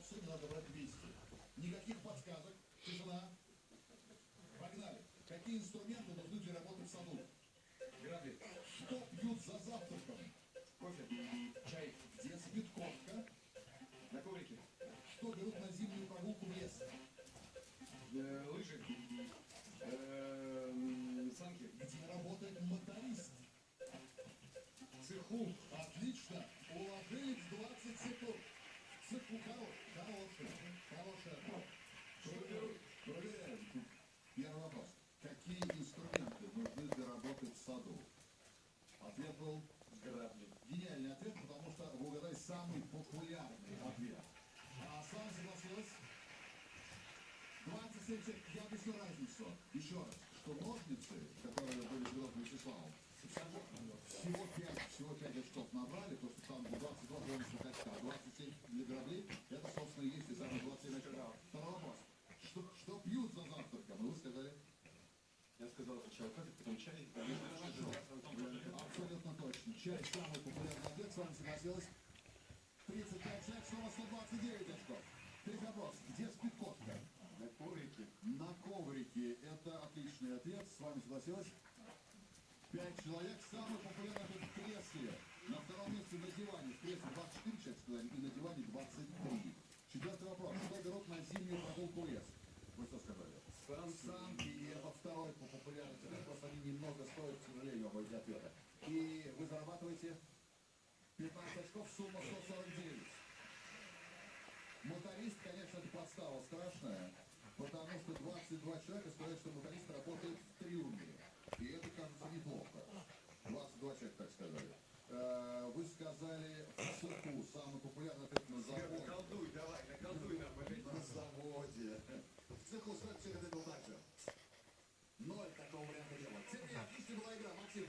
все, не надо брать 200. Никаких подсказок, тишина. Погнали. Какие инструменты нужны для работы в саду? Грабли. Что пьют за завтраком? Кофе. Чай. Где спит кошка? На коврике. Что берут на зимнюю прогулку в лес? Лыжи. Санки. Где работает моторист? Цеху. Отлично. Уложились 20 секунд. Цифру хорошая. Что берут? Проверяем. Первый вопрос. Какие инструменты нужны для работы в саду? Ответ был Грабли. гениальный ответ, потому что вы угадали самый популярный ответ. А с вами согласилась 27 секунд. Я объясню разницу. Еще раз, что ножницы, которые были приготовлены Вячеславом, всего 5 очков набрали, то что там 22 бонусных очка, 27 для граблей, это, собственно, и есть и самые 27 очков. Второй вопрос. Что пьют за завтраком? И вы сказали? Я сказал сначала кофе, потом чай. Хорошо. Абсолютно точно. Чай самый популярный ответ. С вами согласилась 35 человек, снова 129 очков. Третий вопрос. Где спит кошка? На коврике. На коврике. Это отличный ответ. С вами согласилась 5 человек. Самый популярный ответ в кресле. На втором месте на диване. В кресле 24 человек сказали, и на диване 23. Четвертый вопрос. Что берут на зимнюю прогулку в лес? Вы что сказали? Санки. И это второй по популярности. Просто они немного стоят, к сожалению, оба эти ответа. И вы зарабатываете 15 очков, сумма 149. Моторист, конечно, это подстава страшная, потому что 22 человека сказали, что моторист работает в трюме. И это, кажется, неплохо. 22 человека так сказали. Вы сказали в цеху, самый популярный ответ на заводе. Наколдуй, давай, наколдуй нам. На заводе. В цеху стоит всех ответил так же. 0 такого варианта не было. Тем не менее, отличная была игра. Максим,